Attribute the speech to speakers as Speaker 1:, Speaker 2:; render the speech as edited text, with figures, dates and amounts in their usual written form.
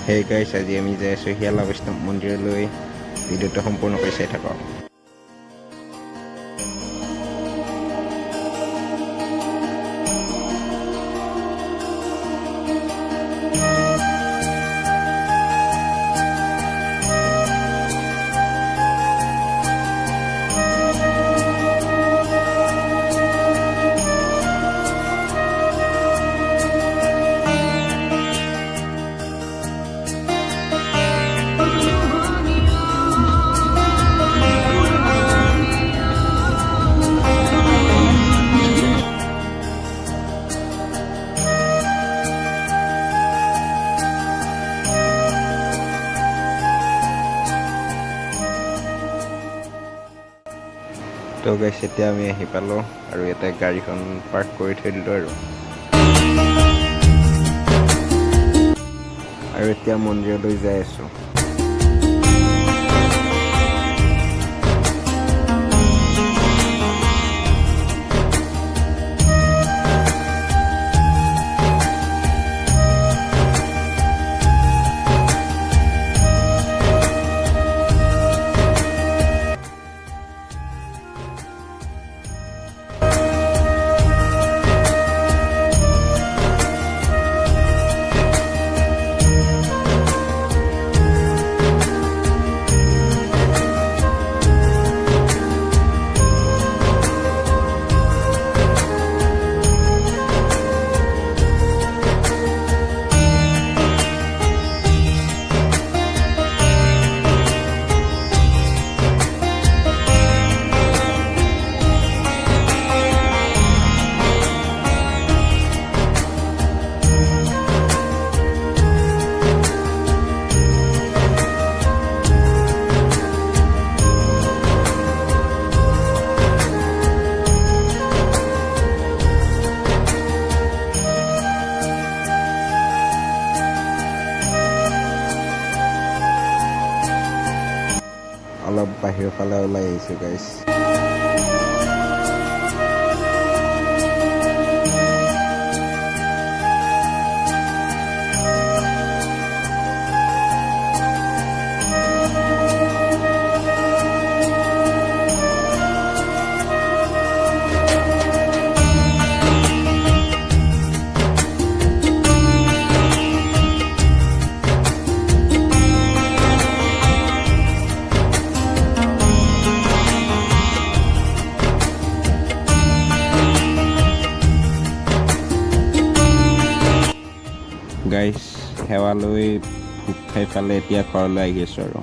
Speaker 1: Hey guys, আজি আমি যাই আছোঁ হিয়ালা বৈষ্ণৱ মন্দিৰলৈ। ভিডিঅ'টো সম্পূৰ্ণকৈ চাই থাকক। তো গাইছ এতিয়া আমি আহি পালোঁ আৰু ইয়াতে গাড়ীখন পাৰ্ক কৰি থৈ দিলোঁ আৰু এতিয়া মন্দিৰলৈ যাই আছোঁ। অলপ বাহিৰৰ ফালে ওলাই আহিছোঁ গাইছ। গাইছ সেৱা লৈ ভোগ খাই পালে এতিয়া ঘৰলৈ আহি আছোঁ আৰু